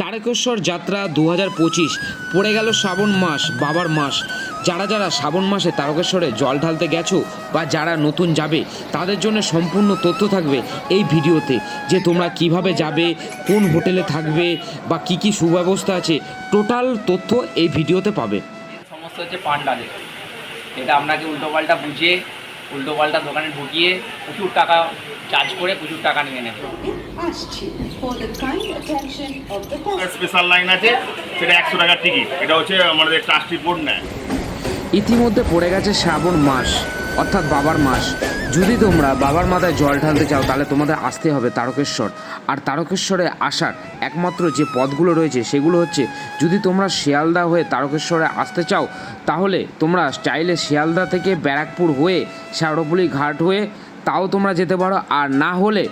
তারকেশ্বর যাত্রা 2025 পড়ে গেল শ্রাবণ মাস, বাবার মাস। যারা যারা শ্রাবণ মাসে তারকেশ্বরে জল ঢালতে গেছো বা যারা নতুন যাবে তাদের জন্য সম্পূর্ণ তথ্য থাকবে এই ভিডিওতে, যে তোমরা কিভাবে যাবে, কোন হোটেলে থাকবে বা কি কি সুব্যবস্থা আছে, টোটাল তথ্য এই ভিডিওতে পাবে। সমস্যা হচ্ছে পান্ডালে, এটা আপনাকে উল্টোপাল্টা বুঝিয়ে উল্টোপাল্টা দোকানে ঢুকিয়ে প্রচুর টাকা চার্জ করে প্রচুর টাকা নিয়ে নেবে। স্পেশাল লাইন আছে, সেটা 100 টাকার টিকিট। এটা হচ্ছে আমাদের ট্রাস্ট রিপোর্ট নেয়। ইতিমধ্যে পড়ে গেছে শ্রাবণ মাস, অর্থাৎ বাবার মাস। যদি তোমরা বাবার মাথায় জল ঢালতে চাও তাহলে তোমাদের আসতে হবে তারকেশ্বর। আর তারকেশ্বরে আসার একমাত্র যে পথগুলো রয়েছে সেগুলো হচ্ছে, যদি তোমরা শিয়ালদা হয়ে তারকেশ্বরে আসতে চাও তাহলে তোমরা চাইলে শিয়ালদা থেকে ব্যারাকপুর হয়ে শেওড়াফুলি ঘাট হয়ে তাও তোমরা যেতে পারো। আর না হলে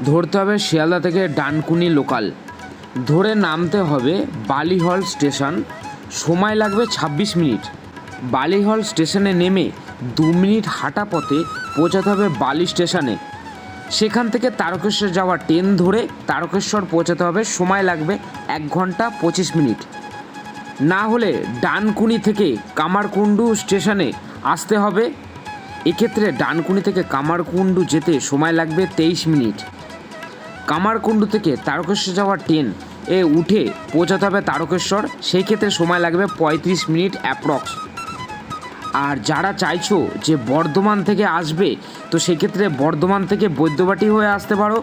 ধরতে হবে শিয়ালদা থেকে ডানকুনি লোকাল ধরে নামতে হবে বালিহল স্টেশন। সময় লাগবে 26 মিনিট। বালিহল স্টেশনে নেমে 2 মিনিট হাঁটা পথে পৌঁছাতে হবে বালি স্টেশনে। সেখান থেকে তারকেশ্বর যাওয়া ট্রেন ধরে তারকেশ্বর পৌঁছাতে হবে, সময় লাগবে 1 ঘন্টা 25 মিনিট। না হলে ডানকুনি থেকে কামারকুণ্ডু স্টেশনে আসতে হবে। এক্ষেত্রে ডানকুনি থেকে কামারকুণ্ডু যেতে সময় লাগবে 23 মিনিট। কামারকুণ্ডু থেকে তারকেশ্বর যাওয়া ট্রেন উঠে পৌঁছাতে হবে তারকেশ্বর, সেই ক্ষেত্রে সময় লাগবে 35 মিনিট অ্যাপ্রক্স। আর যারা চাইছো যে বর্ধমান থেকে আসবে তো সেক্ষেত্রে বর্ধমান থেকে বৈদ্যবাটি হয়ে আসতে পারো।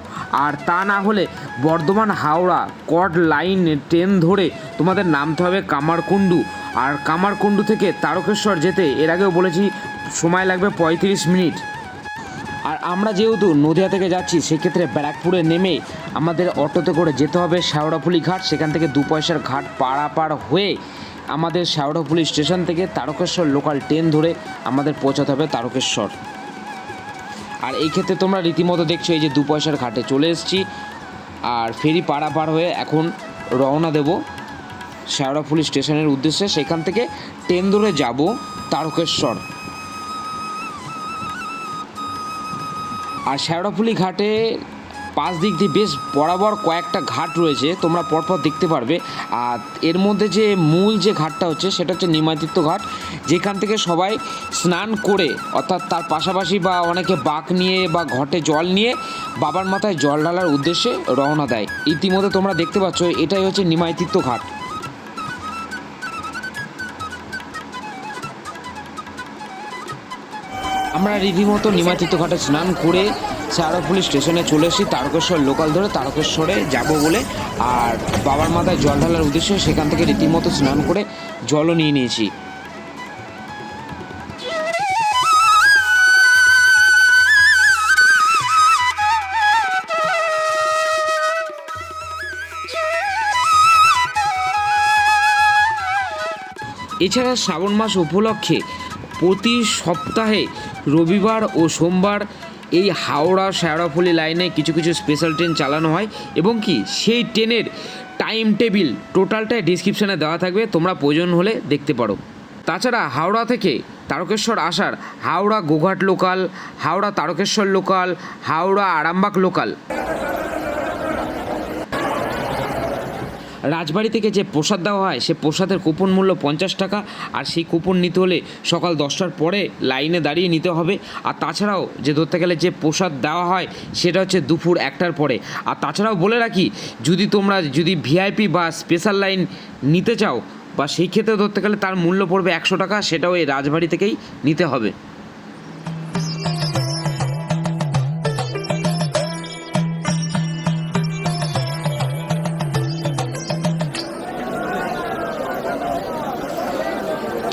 আর তা না হলে বর্ধমান হাওড়া কড লাইন ট্রেন ধরে তোমাদের নামতে হবে কামারকুণ্ডু। আর কামারকুণ্ডু থেকে তারকেশ্বর যেতে এর আগেও বলেছি সময় লাগবে 35 মিনিট। আর আমরা যেহেতু নদিয়া থেকে যাচ্ছি সেক্ষেত্রে ব্যারাকপুরে নেমে আমাদের অটোতে করে যেতে হবে শেওড়াফুলি ঘাট। সেখান থেকে 2 পয়সার ঘাট পারাপার হয়ে আমাদের শেওড়াফুলি স্টেশন থেকে তারকেশ্বর লোকাল ট্রেন ধরে আমাদের পৌঁছাতে হবে তারকেশ্বর। আর এই ক্ষেত্রে তোমরা রীতিমতো দেখছো এই যে 2 পয়সার ঘাটে চলে এসেছি। আর ফেরি পারাপার হয়ে এখন রওনা দেব শেওড়াফুলি স্টেশনের উদ্দেশ্যে। সেখান থেকে ট্রেন ধরে যাব তারকেশ্বর। আর শেওড়াফুলি ঘাটে 5 দিক দিয়ে বেশ বরাবর কয়েকটা ঘাট রয়েছে, তোমরা পরপর দেখতে পারবে। আর এর মধ্যে যে মূল যে ঘাটটা হচ্ছে সেটা হচ্ছে নিমাতীর্থ ঘাট, যেখান থেকে সবাই স্নান করে অর্থাৎ তার পাশাপাশি বা অনেকে বাঁক নিয়ে বা ঘটে জল নিয়ে বাবার মাথায় জল ঢালার উদ্দেশ্যে রওনা দেয়। ইতিমধ্যে তোমরা দেখতে পাচ্ছ এটাই হচ্ছে নিমাতীর্থ ঘাট। আমরা রীতিমতো নিমাতীর্থ ঘাটে স্নান করে শেওড়াফুলি স্টেশনে চলে এসেছি তারকেশ্বর লোকাল ধরে তারকেশ্বরে যাব বলে। আর বাবার মাথায় জল ঢালার উদ্দেশ্যে সেখান থেকে রীতিমতো স্নান করে জলও নিয়ে নিয়েছি। এছাড়া শ্রাবণ মাস উপলক্ষে প্রতি সপ্তাহে রবিবার ও সোমবার এই হাওড়া শেওড়াফুলি লাইনে কিছু কিছু স্পেশাল ট্রেন চালানো হয় এবং কি সেই ট্রেনের টাইম টেবিল টোটালটাই ডিসক্রিপশানে দেওয়া থাকবে, তোমরা প্রয়োজন হলে দেখতে পারো। তাছাড়া হাওড়া থেকে তারকেশ্বর আসার Howrah Goghat local, Howrah Tarakeswar local, Howrah Arambagh local. রাজবাড়ি থেকে যে প্রসাদ দেওয়া হয় সে প্রসাদের কুপন মূল্য 50 টাকা। আর সেই কুপন নিতে হলে সকাল 10টার পরে লাইনে দাঁড়িয়ে নিতে হবে। আর তাছাড়াও যে ধরতে গেলে যে প্রসাদ দেওয়া হয় সেটা হচ্ছে দুপুর 1টার পরে। আর তাছাড়াও বলে রাখি, তোমরা যদি ভিআইপি বা স্পেশাল লাইন নিতে চাও বা সেই ক্ষেত্রে ধরতে গেলে তার মূল্য পড়বে 100 টাকা, সেটাও এই রাজবাড়ি থেকেই নিতে হবে।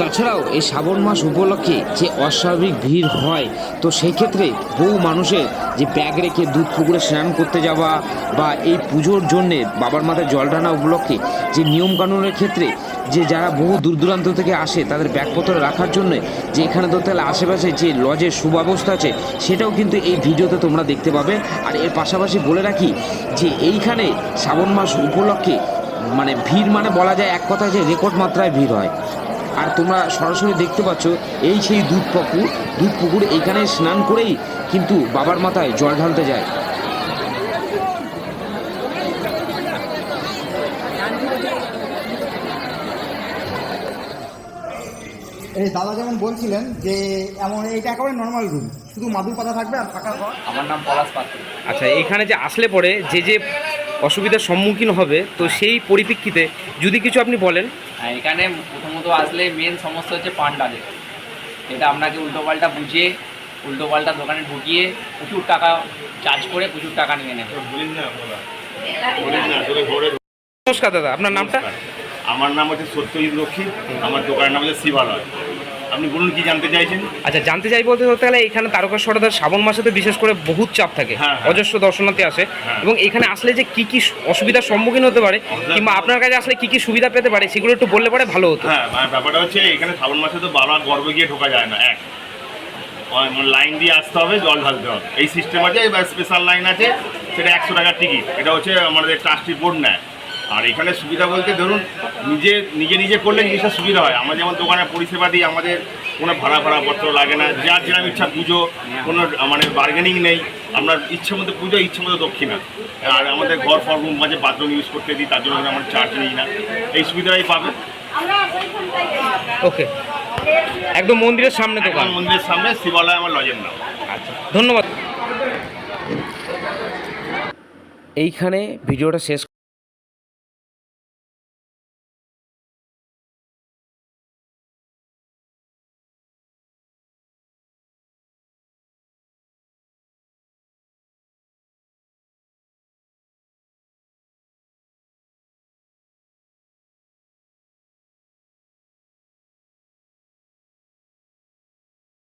তাছাড়াও এই শ্রাবণ মাস উপলক্ষে যে অস্বাভাবিক ভিড় হয় তো সেই ক্ষেত্রে বহু মানুষের যে ব্যাগ রেখে দুধ পুকুরে স্নান করতে যাওয়া বা এই পুজোর জন্যে বাবার মাথায় জল ঢালা উপলক্ষে যে নিয়মকানুনের ক্ষেত্রে যে যারা বহু দূর দূরান্ত থেকে আসে তাদের ব্যাগপত্র রাখার জন্য যে এখানে ধরতে গেলে আশেপাশে যে লজের সুব্যবস্থা আছে সেটাও কিন্তু এই ভিডিওতে তোমরা দেখতে পাবে। আর এর পাশাপাশি বলে রাখি যে এইখানে শ্রাবণ মাস উপলক্ষে মানে ভিড় মানে বলা যায় এক কথায় যে রেকর্ড মাত্রায় ভিড় হয়। আর তোমরা সরাসরি দেখতে পাচ্ছ এই সেই দুধ পুকুর এইখানে স্নান করেই কিন্তু বাবার মাথায় জল ঢালতে যায়। এই দাদা যেমন বলছিলেন যে এইটা একেবারে নর্মাল রুম, শুধু মাদুর পাতা থাকবে আর থাকার পর। আমার নাম পলাশ পাত্র। আচ্ছা, এখানে যে আসলে পরে যে অসুবিধার সম্মুখীন হবে, তো সেই পরিপ্রেক্ষিতে যদি কিছু আপনি বলেন। হ্যাঁ, এখানে প্রথমত আসলে মেন সমস্যা হচ্ছে পান্ডাদের। এটা আপনাকে উল্টোপাল্টা বুঝিয়ে উল্টোপাল্টা দোকানে ঢুকিয়ে প্রচুর টাকা চার্জ করে প্রচুর টাকা নিয়ে নেবে। নমস্কার দাদা, আপনার নামটা? আমার নাম হচ্ছে সত্যজিৎ রক্ষী, আমার দোকানের নাম হচ্ছে শিবালয়। আপনি বলুন কি জানতে চাইছেন? আচ্ছা, জানতে চাই বলতে গেলে এখানে তারকেশ্বরে শ্রাবণ মাসেতে বিশেষ করে বহুত চাপ থাকে, হ্যাঁ। অজস্র দর্শনার্থী আসে, হ্যাঁ। এবং এখানে আসলে যে কি কি অসুবিধার সম্মুখীন হতে পারে কিংবা আপনার কাছে আসলে কি কি সুবিধা পেতে পারে সেগুলো একটু বললে পরে ভালো হতো। হ্যাঁ, ব্যাপারটা হচ্ছে এখানে শ্রাবণ মাসে তো বাবা গর্বে গিয়ে ঢোকা যায় না। লাইন দিয়ে আসতে হবে, জল ঢালতে হবে, এই সিস্টেম আছে। এবার স্পেশাল লাইন আছে, সেটা 100 টাকার টিকিট। এটা হচ্ছে আমাদের ট্রাস্টি বোর্ড নেয়। আর এখানে সুবিধা বলতে ধরুন নিজে করলে জিনিসটা সুবিধা হয়। আমরা যেমন দোকানে পরিষেবা দিই, আমাদের কোনো ভাড়াপত্র লাগে না, যার যেরকম ইচ্ছা পুজো, কোনো বার্গেনিং নেই। আপনার ইচ্ছে মতো পুজো, ইচ্ছে মতো দক্ষিণা। আর আমাদের ঘর রুম মাঝে বাথরুম ইউজ করতে দিই, তার জন্য আমরা চার্জ নিই না। এই সুবিধাটাই পাবে। ওকে, একদম মন্দিরের সামনে দোকান, মন্দিরের সামনে শিবালয় আমার লজের নাম। আচ্ছা, ধন্যবাদ। এইখানে ভিডিওটা শেষ